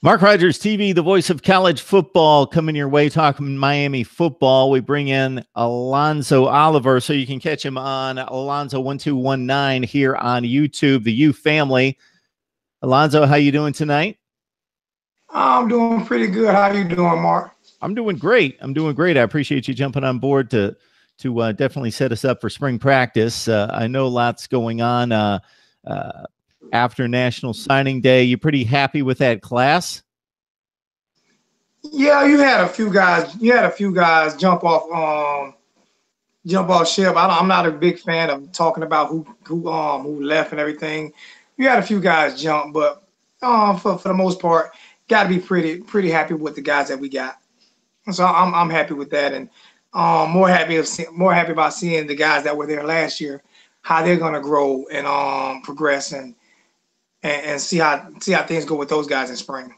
Mark Rogers TV, the voice of college football, coming your way, talking Miami football. We bring in Alonzo Oliver, so you can catch him on Alonzo1219 here on YouTube, the U family. Alonzo, how you doing tonight? I'm doing pretty good. How you doing, Mark? I'm doing great. I appreciate you jumping on board to definitely set us up for spring practice. I know lots going on after National Signing Day. You pretty happy with that class? Yeah, you had a few guys. You had a few guys jump off ship. I'm not a big fan of talking about who left and everything. You had a few guys jump, but for the most part, got to be pretty happy with the guys that we got. So I'm happy with that, and more happy about seeing the guys that were there last year, how they're gonna grow and progress and see how things go with those guys in spring.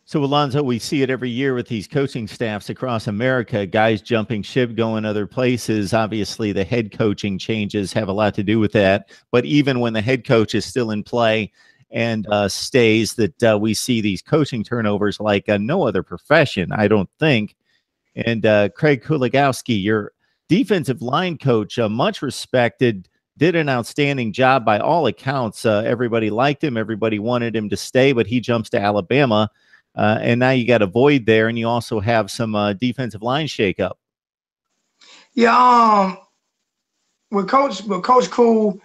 So, Alonzo, we see it every year with these coaching staffs across America, guys jumping ship, going other places. Obviously, the head coaching changes have a lot to do with that. But even when the head coach is still in play and stays, that we see these coaching turnovers like no other profession, I don't think. And Craig Kuligowski, your defensive line coach, much respected, did an outstanding job by all accounts. Everybody liked him. Everybody wanted him to stay, but he jumps to Alabama. And now you got a void there, and you also have some defensive line shakeup. Yeah, with Coach Cool,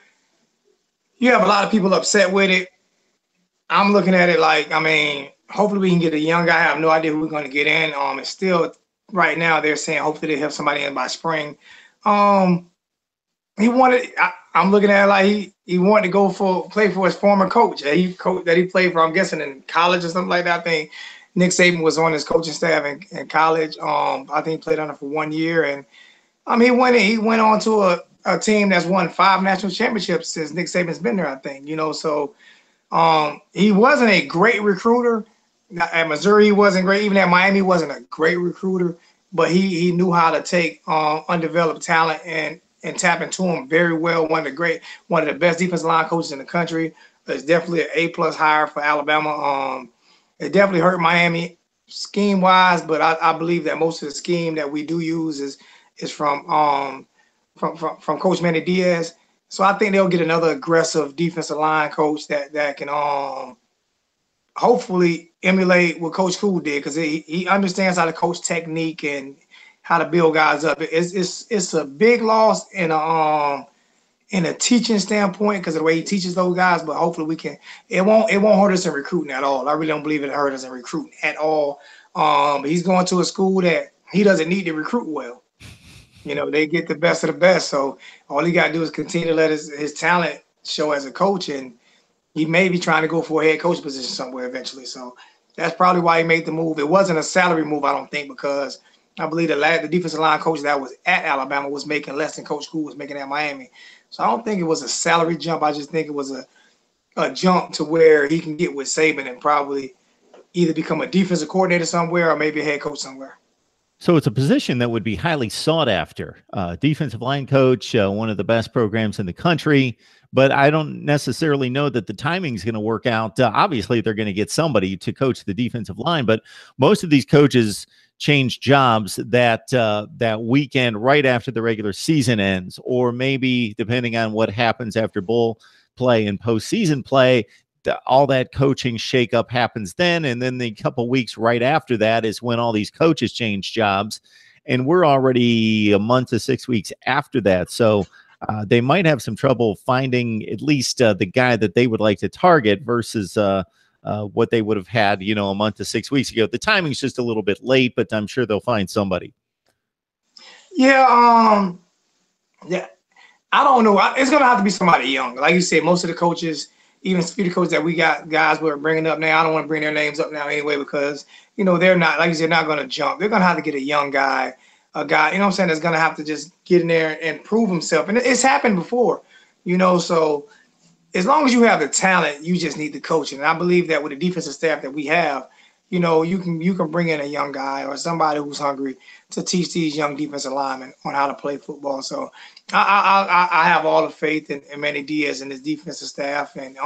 you have a lot of people upset with it. I'm looking at it like, I mean, hopefully we can get a young guy. I have no idea who we're going to get in. It's still right now they're saying hopefully they have somebody in by spring. He wanted. I'm looking at it like he wanted to play for his former coach that he played for. I'm guessing in college or something like that. I think Nick Saban was on his coaching staff in college. I think he played under for 1 year, and he went on to a team that's won 5 national championships since Nick Saban's been there. I think so. He wasn't a great recruiter. At Missouri, he wasn't great. Even at Miami, he wasn't a great recruiter. But he knew how to take undeveloped talent and tap into him very well. One of the best defensive line coaches in the country. It's definitely an A+ hire for Alabama. It definitely hurt Miami scheme wise, but I believe that most of the scheme that we do use is from Coach Manny Diaz. So I think they'll get another aggressive defensive line coach that can hopefully emulate what Coach Cool did, because he understands how to coach technique and how to build guys up. It's a big loss in a teaching standpoint because of the way he teaches those guys. But hopefully we can. It won't hurt us in recruiting at all. I really don't believe it hurt us in recruiting at all. But he's going to a school that he doesn't need to recruit well. They get the best of the best. So all he got to do is continue to let his talent show as a coach, and he may be trying to go for a head coach position somewhere eventually. So that's probably why he made the move. It wasn't a salary move, I don't think, because I believe the defensive line coach that was at Alabama was making less than Coach Cool was making at Miami. So I don't think it was a salary jump. I just think it was a jump to where he can get with Saban and probably either become a defensive coordinator somewhere or maybe a head coach somewhere. So it's a position that would be highly sought after. Defensive line coach, one of the best programs in the country. But I don't necessarily know that the timing is going to work out. Obviously, they're going to get somebody to coach the defensive line, but most of these coaches change jobs that weekend right after the regular season ends, or maybe depending on what happens after bowl play and postseason play, all that coaching shakeup happens then, and then the couple weeks right after that is when all these coaches change jobs, and we're already a month to 6 weeks after that. So they might have some trouble finding at least the guy that they would like to target versus what they would have had, a month to 6 weeks ago. The timing's just a little bit late, but I'm sure they'll find somebody. Yeah, yeah. I don't know. It's gonna have to be somebody young. Like you said, most of the coaches, even speedy coaches that we got, guys we're bringing up now, I don't want to bring their names up now anyway because, they're not, like you said, not going to jump. They're going to have to get a young guy, that's going to have to just get in there and prove himself. And it's happened before, so as long as you have the talent, you just need the coaching. And I believe that with the defensive staff that we have, you can bring in a young guy or somebody who's hungry to teach these young defensive linemen on how to play football. So I have all the faith in Manny Diaz and his defensive staff and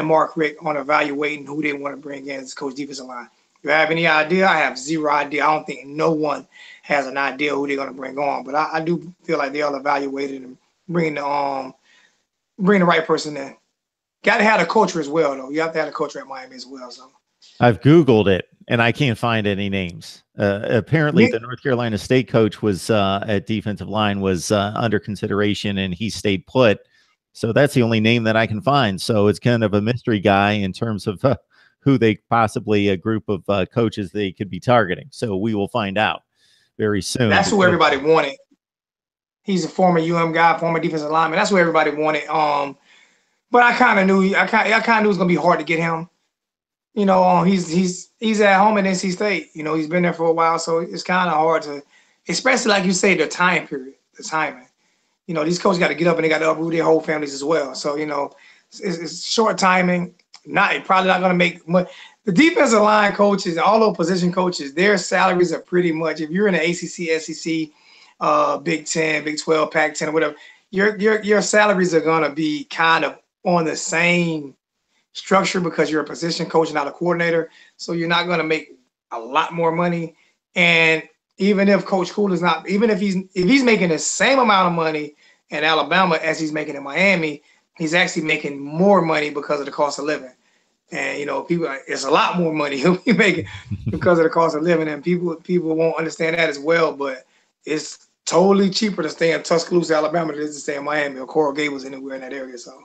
Mark Richt on evaluating who they want to bring in as coach defensive line. If you have any idea, I have zero idea. I don't think no one has an idea who they're going to bring on, but I do feel like they'll evaluate it and bring the right person in. Got to have a culture as well, though. You have to have a culture at Miami as well. So I've Googled it and I can't find any names. Apparently, the North Carolina State coach was at defensive line was under consideration and he stayed put. So that's the only name that I can find. So it's kind of a mystery guy in terms of who they possibly a group of coaches they could be targeting. So we will find out very soon. That's who everybody wanted. He's a former guy, former defensive lineman. That's what everybody wanted. But I kind of knew it was gonna be hard to get him. He's at home at NC State. He's been there for a while, so it's kind of hard to, especially like you say, the time period, the timing. These coaches got to get up and they got to uproot their whole families as well. So it's short timing. Probably not gonna make much. The defensive line coaches, all those position coaches, their salaries are pretty much, if you're in the ACC, SEC, Big 10, Big 12, Pac-10, or whatever, your salaries are gonna be kind of on the same structure because you're a position coach, not a coordinator. So you're not going to make a lot more money. And even if Coach Cool is not, even if he's making the same amount of money in Alabama as he's making in Miami, he's actually making more money because of the cost of living. And it's a lot more money he'll be making because of the cost of living. And people won't understand that as well. But it's totally cheaper to stay in Tuscaloosa, Alabama, than it is to stay in Miami or Coral Gables, anywhere in that area. So.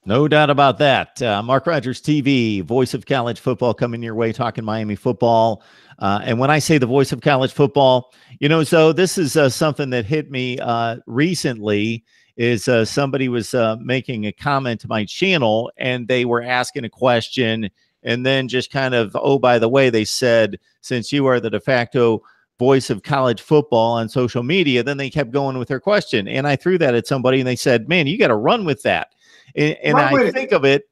No doubt about that. Mark Rogers TV, voice of college football, coming your way, talking Miami football. And when I say the voice of college football, so this is something that hit me recently is somebody was making a comment to my channel and they were asking a question and then just kind of, oh, by the way, they said, since you are the de facto voice of college football on social media, then they kept going with their question. And I threw that at somebody and they said, man, you got to run with that. And I think of it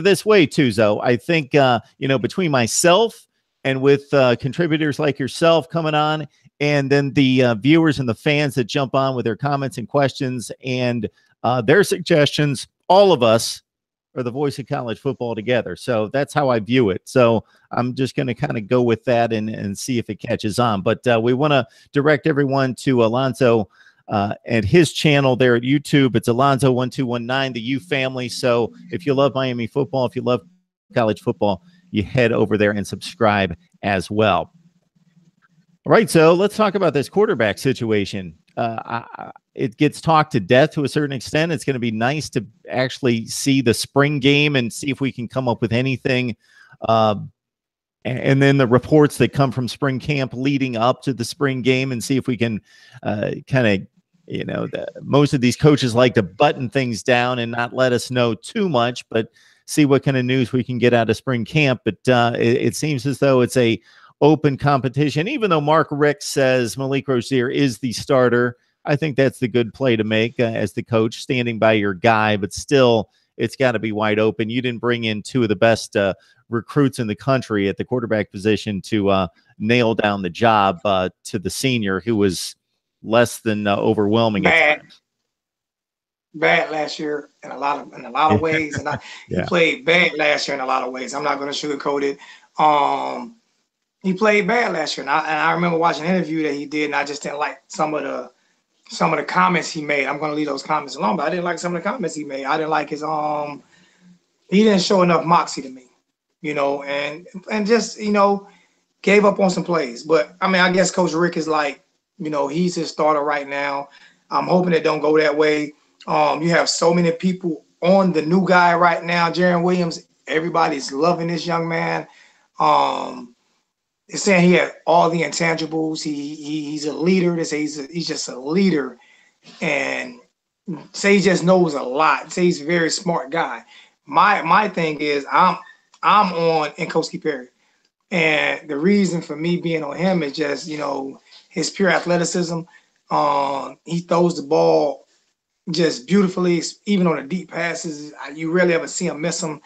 this way too, Zoe. I think, between myself and with contributors like yourself coming on, and then the viewers and the fans that jump on with their comments and questions and their suggestions, all of us are the voice of college football together. So that's how I view it. So I'm just going to kind of go with that and see if it catches on. But we want to direct everyone to Alonzo and his channel there at YouTube. It's Alonzo1219, the U family. So if you love Miami football, if you love college football, you head over there and subscribe as well. All right, so let's talk about this quarterback situation. It gets talked to death to a certain extent. It's going to be nice to actually see the spring game and see if we can come up with anything. And then the reports that come from spring camp leading up to the spring game and see if we can kind of, most of these coaches like to button things down and not let us know too much, but see what kind of news we can get out of spring camp. But it seems as though it's a open competition, even though Mark Richt says Malik Rozier is the starter. I think that's the good play to make as the coach, standing by your guy, but still it's got to be wide open. You didn't bring in two of the best recruits in the country at the quarterback position to nail down the job to the senior who was less than overwhelming. Bad last year in a lot of ways, and he played bad last year in a lot of ways. I'm not going to sugarcoat it. He played bad last year, and I remember watching an interview that he did, and I just didn't like some of the comments he made. I'm going to leave those comments alone, but I didn't like some of the comments he made. I didn't like his he didn't show enough moxie to me, and just gave up on some plays. But I mean, I guess Coach Richt is like, he's his starter right now. I'm hoping it don't go that way. You have so many people on the new guy right now, Jaron Williams. Everybody's loving this young man. They're saying he had all the intangibles. He's a leader. They say he's just a leader, and say he just knows a lot. Say he's a very smart guy. My thing is I'm on Kuligowski Perry, and the reason for me being on him is just his pure athleticism. He throws the ball just beautifully, even on the deep passes. You rarely ever see him miss them.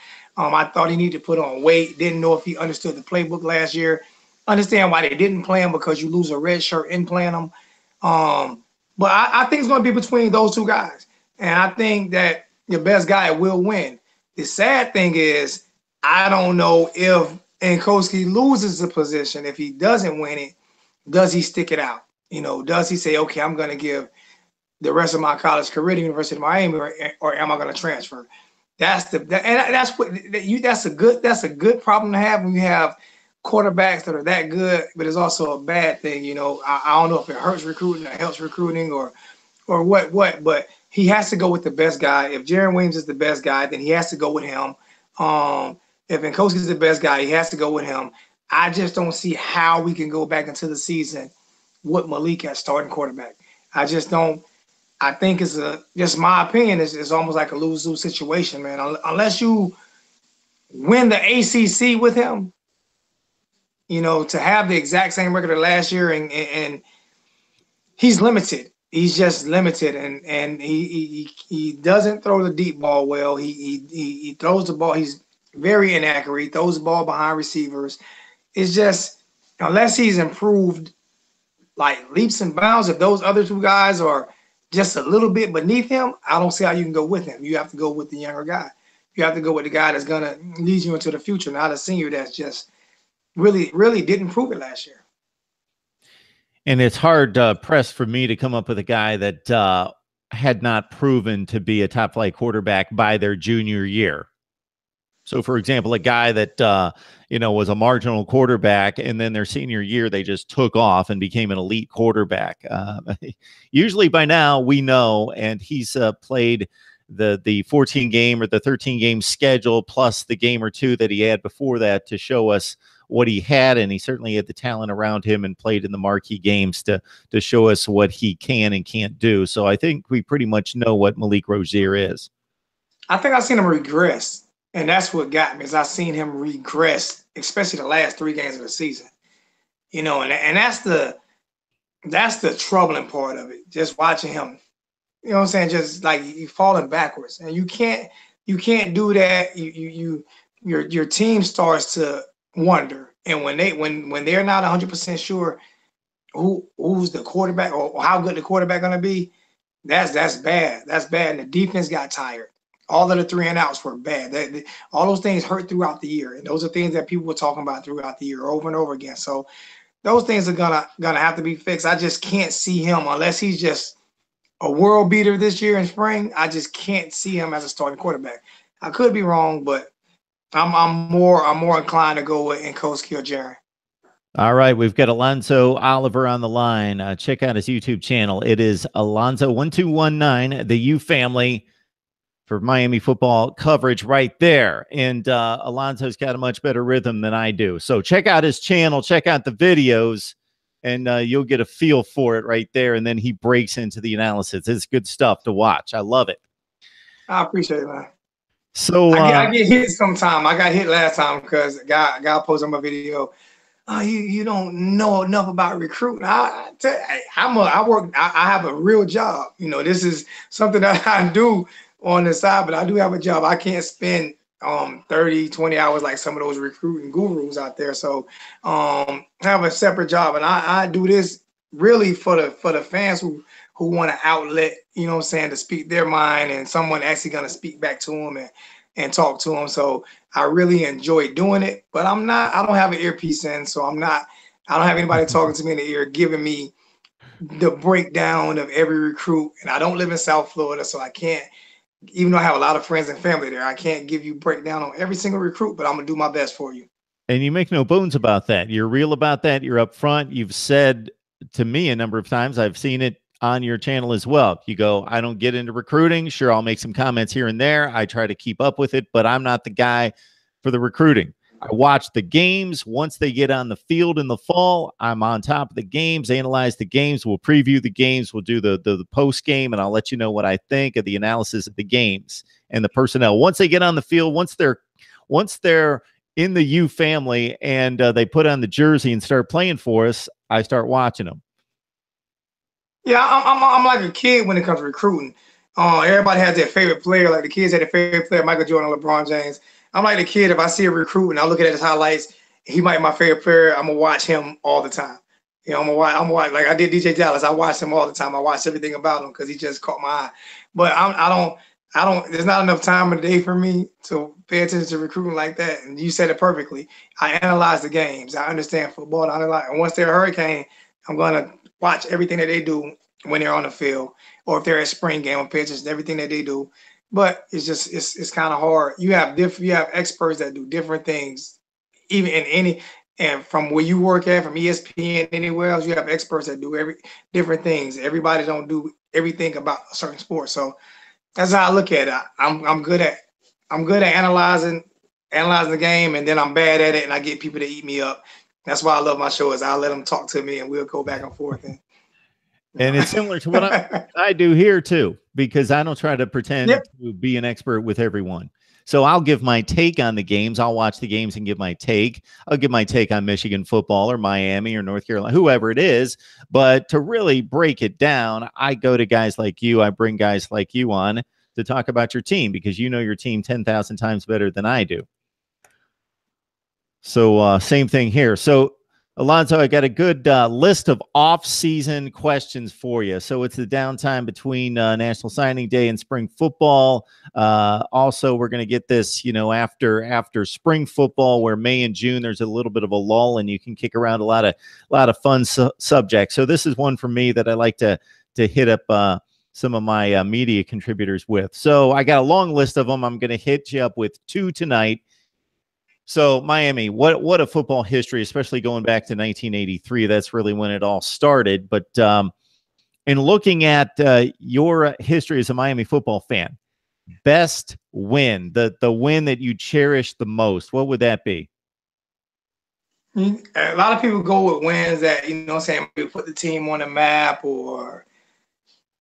I thought he needed to put on weight. Didn't know if he understood the playbook last year. Understand why they didn't play him, because you lose a red shirt in playing him. But I think it's going to be between those two guys. And I think that your best guy will win. The sad thing is, I don't know if Kuligowski loses the position. If he doesn't win it, does he stick it out? Does he say, okay, I'm going to give the rest of my college career to University of Miami, or am I going to transfer? That's a good problem to have when you have quarterbacks that are that good, but it's also a bad thing. I don't know if it hurts recruiting or helps recruiting or what, but he has to go with the best guy. If Jaron Williams is the best guy, then he has to go with him. If Kuligowski is the best guy, he has to go with him. I just don't see how we can go back into the season with Malik as starting quarterback. I just don't. I think it's just my opinion. It's almost like a lose-lose situation, man. Unless you win the ACC with him, to have the exact same record of last year, and he's limited. He's just limited, and he doesn't throw the deep ball well. He throws the ball. He's very inaccurate. He throws the ball behind receivers. It's just, unless he's improved like leaps and bounds, if those other two guys are just a little bit beneath him, I don't see how you can go with him. You have to go with the younger guy. You have to go with the guy that's going to lead you into the future, not a senior that's just really, really didn't prove it last year. And it's hard pressed for me to come up with a guy that had not proven to be a top flight quarterback by their junior year. So, for example, a guy that, was a marginal quarterback, and then their senior year, they just took off and became an elite quarterback. Usually by now we know, and he's played the 14 game or the 13 game schedule, plus the game or two that he had before that to show us what he had. And he certainly had the talent around him and played in the marquee games to show us what he can and can't do. So I think we pretty much know what Malik Rozier is. I think I've seen him regress. And that's what got me, is I seen him regress, especially the last 3 games of the season. And that's the troubling part of it. Just watching him, you know what I'm saying? Just like you falling backwards, and you can't do that. Your team starts to wonder, and when they're not 100% sure who's the quarterback or how good the quarterback gonna be, that's bad. That's bad. And the defense got tired. All of the 3 and outs were bad. All those things hurt throughout the year, and those are things that people were talking about throughout the year over and over again. So those things are gonna have to be fixed. I just can't see him, unless he's just a world beater this year in spring. I just can't see him as a starting quarterback. I could be wrong, but I'm more inclined to go with Kuligowski or Jaron. All right, we've got Alonzo Oliver on the line. Check out his YouTube channel. It is Alonzo1219, the U family, for Miami football coverage right there. And Alonzo's got a much better rhythm than I do. So check out his channel, check out the videos, and you'll get a feel for it right there. And then he breaks into the analysis. It's good stuff to watch. I love it. I appreciate it, man. So I get hit sometime. I got hit last time because a guy posted on my video, "Oh, you don't know enough about recruiting." I have a real job. This is something that I do on the side, but I do have a job. I can't spend 30, 20 hours like some of those recruiting gurus out there. So I have a separate job, and I do this really for the fans who want an outlet, to speak their mind, and someone actually going to speak back to them and talk to them. So I really enjoy doing it, but I don't have an earpiece in, so I don't have anybody talking to me in the ear, giving me the breakdown of every recruit. And I don't live in South Florida, so I can't, even though I have a lot of friends and family there, I can't give you breakdown on every single recruit, but I'm going to do my best for you. And you make no bones about that. You're real about that. You're upfront. You've said to me a number of times, I've seen it on your channel as well. You go, I don't get into recruiting. Sure, I'll make some comments here and there. I try to keep up with it, but I'm not the guy for the recruiting. I watch the games. Once they get on the field in the fall, I'm on top of the games, analyze the games. We'll preview the games. We'll do the post game, and I'll let you know what I think of the analysis of the games and the personnel. Once they get on the field, once they're in the U family and they put on the jersey and start playing for us, I start watching them. Yeah, I'm like a kid when it comes to recruiting. Everybody has their favorite player. Like the kids had their favorite player, Michael Jordan, LeBron James. I'm like the kid. If I see a recruit and I look at his highlights, he might be my favorite player. I'm gonna watch him all the time. You know, I'm gonna watch like I did DJ Dallas. I watched him all the time. I watched everything about him because he just caught my eye. But I don't. There's not enough time of the day for me to pay attention to recruiting like that. And you said it perfectly. I analyze the games. I understand football. And once they're a Hurricane, I'm gonna watch everything that they do when they're on the field, or if they're at spring game, I'm paying attention to everything that they do. But it's just it's kind of hard. You have experts that do different things, even in any and from where you work at, from ESPN, anywhere else, you have experts that do different things. Everybody don't do everything about a certain sport. So that's how I look at it. I'm good at analyzing the game, and then I'm bad at it, and I get people to eat me up. That's why I love my show. Is I'll let them talk to me, and we'll go back and forth. And it's similar to what I do here too, because I don't try to pretend to be an expert with everyone. So I'll give my take on the games. I'll watch the games and give my take. I'll give my take on Michigan football or Miami or North Carolina, whoever it is. But to really break it down, I go to guys like you. I bring guys like you on to talk about your team because you know your team 10,000 times better than I do. So same thing here. So Alonzo, I got a good list of off-season questions for you. So it's the downtime between National Signing Day and spring football. Also, we're going to get this, after spring football, where May and June there's a little bit of a lull, and you can kick around a lot of fun subjects. So this is one for me that I like to hit up some of my media contributors with. So I got a long list of them. I'm going to hit you up with 2 tonight. So Miami, what a football history, especially going back to 1983. That's really when it all started. But in looking at your history as a Miami football fan, best win, the win that you cherish the most, what would that be? A lot of people go with wins that, put the team on the map or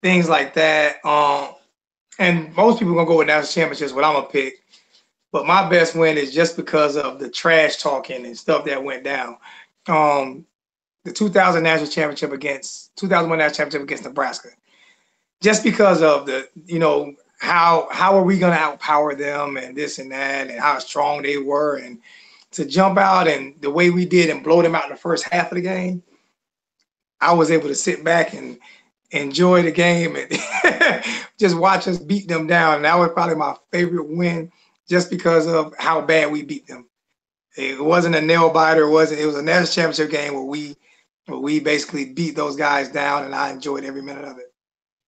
things like that. And most people are going to go with national championships, what I'm going to pick. But my best win is just because of the trash talking and stuff that went down. The 2001 national championship against Nebraska. Just because of how are we going to outpower them and this and that and how strong they were, and to jump out and the way we did and blow them out in the first half of the game, I was able to sit back and enjoy the game and just watch us beat them down. And that was probably my favorite win, just because of how bad we beat them. It wasn't a nail biter. It was a national championship game where we basically beat those guys down, and I enjoyed every minute of it.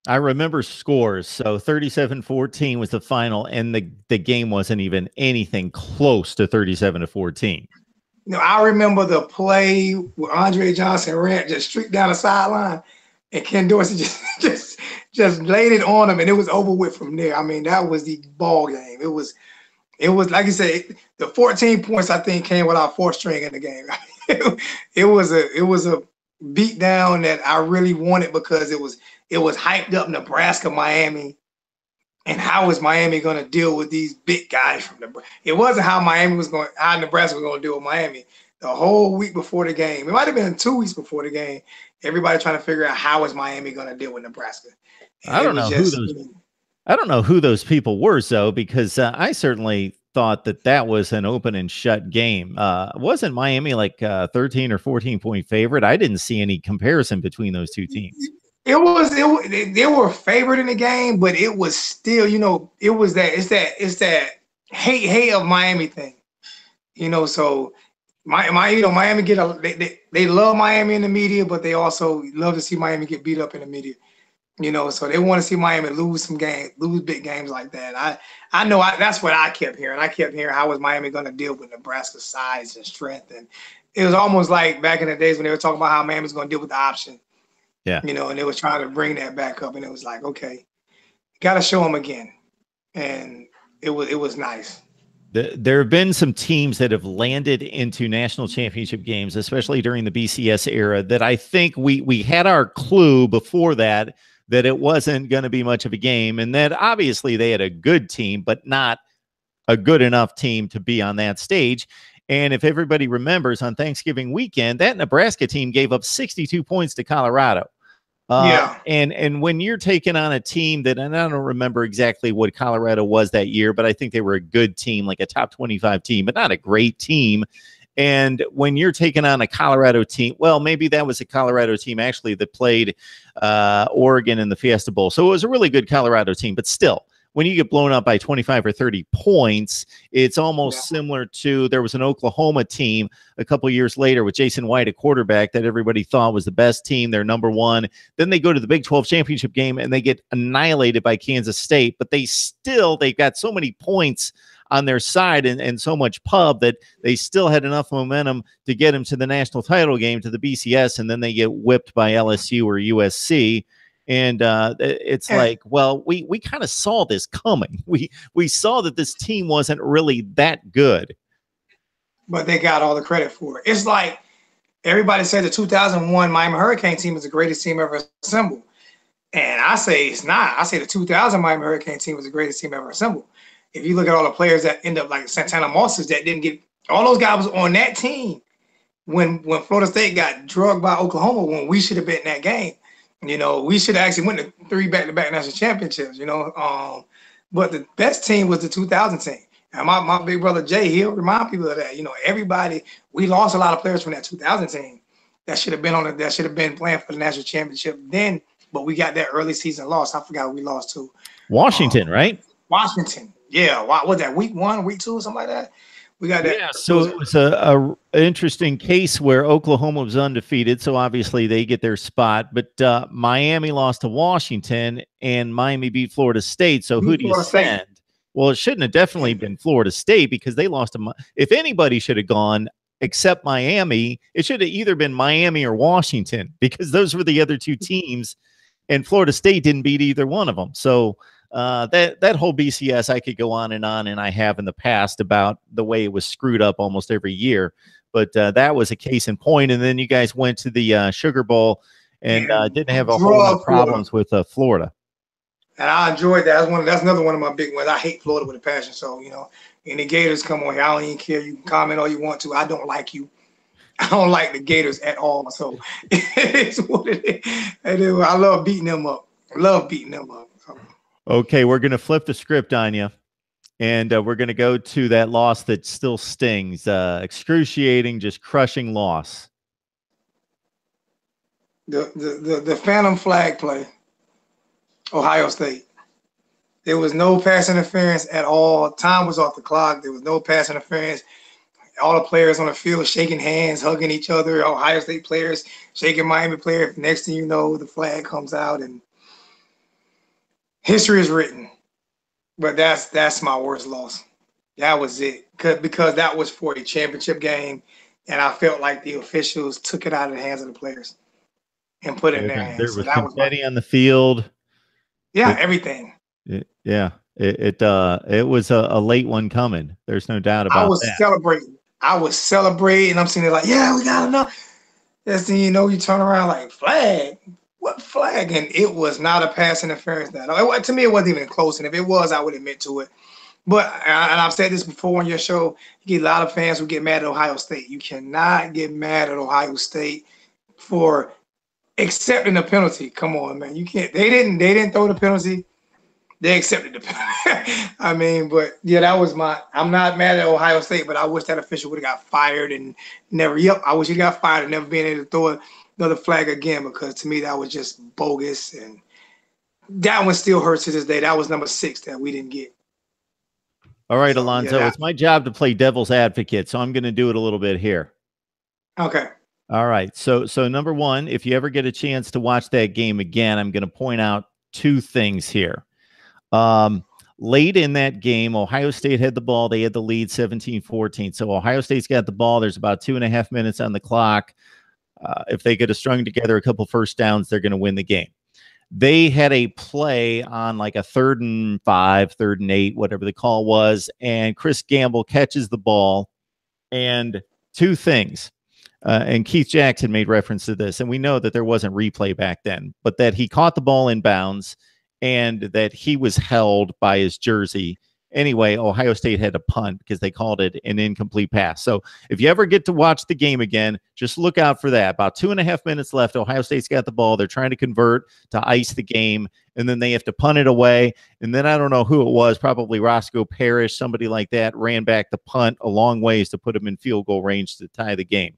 I remember scores. So 37-14 was the final, and the game wasn't even anything close to 37-14. I remember the play where Andre Johnson ran just streaked down the sideline, and Ken Dorsey just laid it on him, and it was over with from there. I mean, that was the ball game. It was like you said, the 14 points I think came with our fourth string in the game. it was a beat down that I really wanted because it was hyped up Nebraska, Miami, and how is Miami going to deal with these big guys from Nebraska? It wasn't how Nebraska was going to deal with Miami. The whole week before the game, it might have been 2 weeks before the game, everybody trying to figure out how is Miami going to deal with Nebraska. And I don't know who those people were, though, because I certainly thought that was an open and shut game. Wasn't Miami like 13 or 14 point favorite? I didn't see any comparison between those two teams. They were favored in the game, but it was still, it's that hate of Miami thing, So Miami they love Miami in the media, but they also love to see Miami get beat up in the media. So they want to see Miami lose big games like that. I know that's what I kept hearing. I kept hearing how was Miami going to deal with Nebraska's size and strength, and it was almost like back in the days when they were talking about how Miami was going to deal with the option. Yeah, and they were trying to bring that back up, and it was like, okay, got to show them again, and it was nice. There have been some teams that have landed into national championship games, especially during the BCS era, that I think we had our clue before that it wasn't going to be much of a game, and that obviously they had a good team, but not a good enough team to be on that stage. And if everybody remembers, on Thanksgiving weekend, that Nebraska team gave up 62 points to Colorado. Yeah. And when you're taking on a team that, and I don't remember exactly what Colorado was that year, but I think they were a good team, like a top 25 team, but not a great team. And when you're taking on a Colorado team, well, maybe that was a Colorado team actually that played Oregon in the Fiesta Bowl. So it was a really good Colorado team, but still, when you get blown up by 25 or 30 points, it's almost similar to, there was an Oklahoma team a couple years later with Jason White, a quarterback that everybody thought was the best team. They're number one. Then they go to the Big 12 championship game and they get annihilated by Kansas State, but they've got so many points on their side and so much pub that they still had enough momentum to get them to the national title game, to the BCS, and then they get whipped by LSU or USC. And it's like, well, we kind of saw this coming. We saw that this team wasn't really that good. But they got all the credit for it. It's like everybody said the 2001 Miami Hurricane team is the greatest team ever assembled. And I say it's not. I say the 2000 Miami Hurricane team was the greatest team ever assembled. If you look at all the players that end up like Santana Mosses that didn't get, all those guys was on that team when Florida State got drugged by Oklahoma, when we should have been in that game. You know, we should have actually went to 3 back-to-back national championships, you know. But the best team was the 2000 team. And my big brother Jay, he'll remind people of that. You know, everybody, we lost a lot of players from that 2000 team that should have been playing for the national championship then, but we got that early season loss. I forgot who we lost to. Washington, right? Washington. Yeah. What was that, week 1, week 2, or something like that? We got that. Yeah, so it was a interesting case where Oklahoma was undefeated, so obviously they get their spot. But Miami lost to Washington, and Miami beat Florida State. So who do you send? Well, it shouldn't have definitely been Florida State because they lost to. If anybody should have gone except Miami, it should have either been Miami or Washington because those were the other two teams, and Florida State didn't beat either one of them. So. That whole BCS, I could go on, and I have in the past about the way it was screwed up almost every year. But that was a case in point. And then you guys went to the Sugar Bowl and didn't have a whole lot of problems with Florida. And I enjoyed that. That's another one of my big ones. I hate Florida with a passion. So, you know, any Gators come on here, I don't even care. You can comment all you want to. I don't like you. I don't like the Gators at all. So it's what it is. I love beating them up. So. Okay, we're going to flip the script on you, and we're going to go to that loss that still stings, excruciating, just crushing loss. The phantom flag play, Ohio State. There was no pass interference at all. Time was off the clock. There was no pass interference. All the players on the field shaking hands, hugging each other. Ohio State players shaking Miami players. Next thing you know, the flag comes out and history is written. But that's my worst loss. That was it. Because that was for a championship game, and I felt like the officials took it out of the hands of the players and put it in their hands. There was confetti on the field. Yeah, everything. It was a late one coming. There's no doubt about that. I was celebrating. I'm sitting there like, yeah, we got enough. Next thing you know, you turn around like, flag? What flag? And it was not a pass interference. To me, it wasn't even close. And if it was, I would admit to it. But, and I've said this before on your show, you get a lot of fans who get mad at Ohio State. You cannot get mad at Ohio State for accepting the penalty. Come on, man. You can't. They didn't throw the penalty. They accepted the penalty. I mean, but yeah, I'm not mad at Ohio State, but I wish that official would have got fired and never. Yep, I wish he got fired and never been able to throw another flag again, because to me that was just bogus, and that one still hurts to this day. That was number 6 that we didn't get. All right, Alonzo, it's my job to play devil's advocate, so I'm going to do it a little bit here. Okay. All right. So number one, if you ever get a chance to watch that game again, I'm going to point out 2 things here. Late in that game, Ohio State had the ball. They had the lead 17-14. So Ohio State's got the ball. There's about 2.5 minutes on the clock. If they could have strung together a couple first downs, they're going to win the game. They had a play on like a 3rd and 5, 3rd and 8, whatever the call was. And Chris Gamble catches the ball. And 2 things. And Keith Jackson made reference to this. And we know that there wasn't replay back then, but that he caught the ball in bounds and that he was held by his jersey Anyway, Ohio State had to punt because they called it an incomplete pass. So if you ever get to watch the game again, just look out for that. About 2.5 minutes left. Ohio State's got the ball. They're trying to convert to ice the game, and then they have to punt it away. And then I don't know who it was, probably Roscoe Parrish, somebody like that, ran back the punt a long ways to put them in field goal range to tie the game.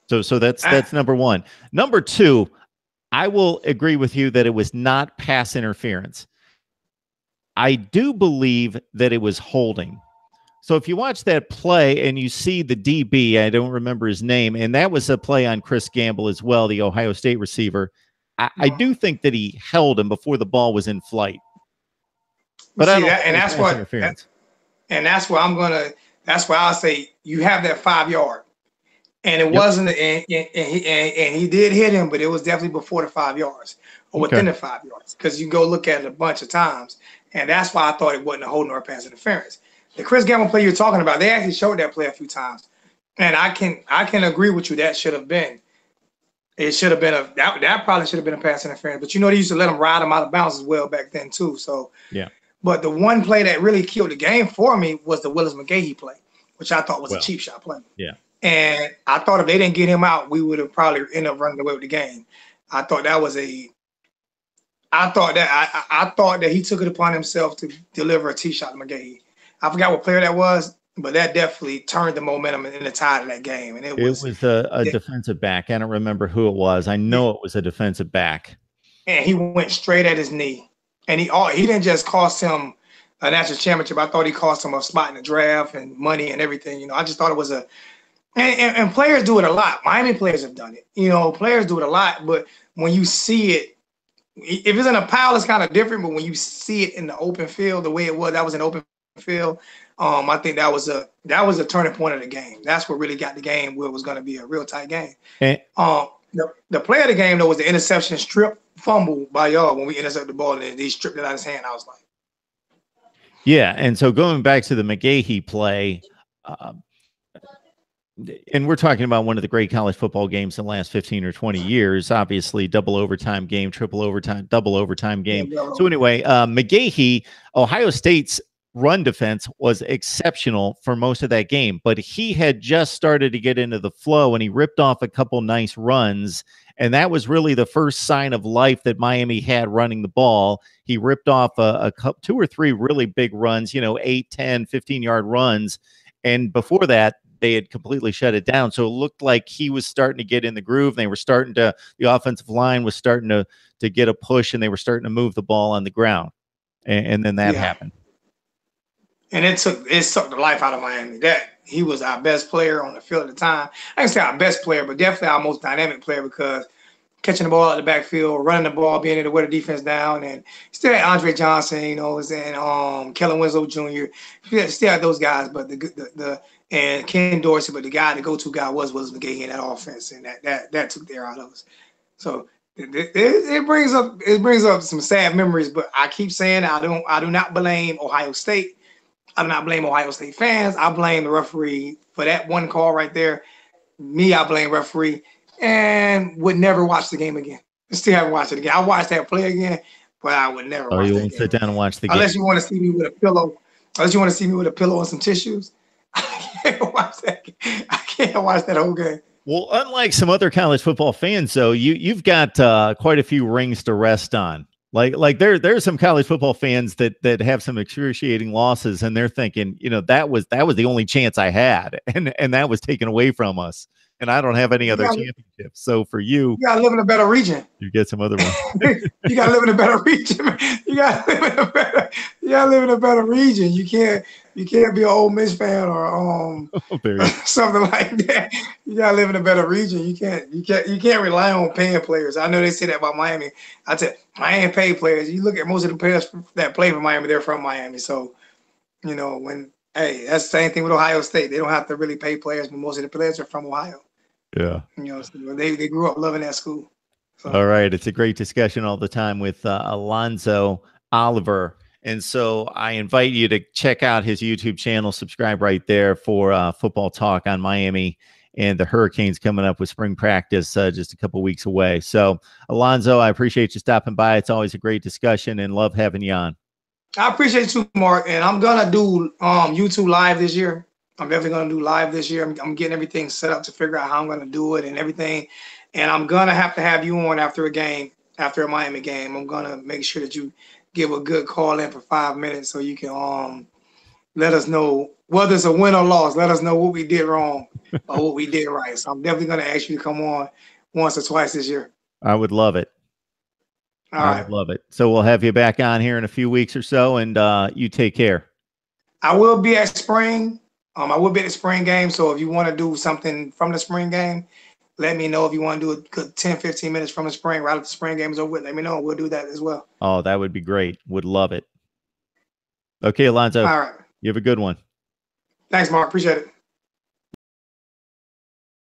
So that's number one. Number two, I will agree with you that it was not pass interference. I do believe that it was holding. So if you watch that play and you see the DB, I don't remember his name, and that was a play on Chris Gamble as well, the Ohio State receiver. I do think that he held him before the ball was in flight. But see that, and that's what, and that's why that's why I'll say you have that 5 yard. And it wasn't, and he did hit him, but it was definitely before the 5 yards or within the 5 yards, because you go look at it a bunch of times, and that's why I thought it wasn't a holding or a pass interference. The Chris Gamble play you're talking about, they actually showed that play a few times, and I can agree with you that should have been. It should have been that probably should have been a pass interference, but they used to let him ride him out of bounds as well back then too. So yeah. But the one play that really killed the game for me was the Willis McGahee play, which I thought was a cheap shot play. Yeah. And I thought if they didn't get him out, we would have probably ended up running away with the game. I thought that he took it upon himself to deliver a tee shot to McGahee. I forgot what player that was, but that definitely turned the momentum in the tide of that game. And it was a defensive back. I don't remember who it was. I know it was a defensive back. And he went straight at his knee. And he didn't just cost him a national championship. I thought he cost him a spot in the draft and money and everything. I just thought it was and players do it a lot. Miami players have done it. Players do it a lot. But when you see it, if it's in a pile, it's kind of different. But when you see it in the open field, the way it was, that was an open field. I think that was a turning point of the game. That's what really got the game where it was going to be a real tight game. The play of the game though was the interception strip fumble by y'all when we intercepted the ball and he stripped it out of his hand. I was like, yeah. And so going back to the McGahee play. And we're talking about one of the great college football games in the last 15 or 20 years, obviously double overtime game, triple overtime, double overtime game. So anyway, McGahee, Ohio State's run defense was exceptional for most of that game, but he had just started to get into the flow and he ripped off a couple nice runs. And that was really the first sign of life that Miami had running the ball. He ripped off a couple, 2 or 3 really big runs, 8, 10, 15-yard runs. And before that, they had completely shut it down. So it looked like he was starting to get in the groove. They were the offensive line was starting to get a push and they were starting to move the ball on the ground. And then that happened. And it sucked the life out of Miami. That he was our best player on the field at the time. I can say our best player, but definitely our most dynamic player because catching the ball out of the backfield, running the ball, being able to wear the defense down, and still had Andre Johnson, and Kellen Winslow Jr. Still had those guys, but and Ken Dorsey, but the go-to guy was Willis McGahee in that offense, and that took the air out of us. So it brings up some sad memories. But I keep saying I do not blame Ohio State. I do not blame Ohio State fans. I blame the referee for that one call right there. I blame referee, and would never watch the game again. I still haven't watched it again. I watched that play again, but I would never. You won't sit down and watch the game unless you want to see me with a pillow. Unless you want to see me with a pillow and some tissues. I can't watch that. I can't watch that whole game. Well, unlike some other college football fans, though, you've got quite a few rings to rest on. Like there's some college football fans that have some excruciating losses, and they're thinking, that was the only chance I had, and that was taken away from us, and I don't have any other championships. So for you gotta live in a better region. You get some other ones. You gotta live in a better region. You gotta live in a better region. You can't be an Ole Miss fan or something like that. You gotta live in a better region. You can't rely on paying players. I know they say that about Miami. I tell you, Miami pay players. You look at most of the players that play for Miami, they're from Miami. So, that's the same thing with Ohio State. They don't have to really pay players, but most of the players are from Ohio. Yeah. So they grew up loving that school. So. All right. It's a great discussion all the time with Alonzo Oliver. And so I invite you to check out his YouTube channel, subscribe right there for football talk on Miami and the Hurricanes coming up with spring practice just a couple weeks away. So, Alonzo, I appreciate you stopping by. It's always a great discussion and love having you on. I appreciate you, Mark, and I'm gonna do YouTube live this year. I'm definitely gonna do live this year. I'm getting everything set up to figure out how I'm gonna do it and everything. And I'm gonna have to have you on after a game, after a Miami game. I'm gonna make sure that you give a good call in for 5 minutes so you can let us know whether it's a win or loss. Let us know what we did wrong or what we did right. So I'm definitely gonna ask you to come on once or twice this year. I would love it. All I right. would love it. So we'll have you back on here in a few weeks or so, and you take care. I will be at spring. I will be at the spring game. So if you want to do something from the spring game, let me know. If you want to do a good 10, 15 minutes from the spring, right after the spring game is over with, let me know. We'll do that as well. Oh, that would be great. Would love it. Okay, Alonzo, All right. you have a good one. Thanks, Mark. Appreciate it.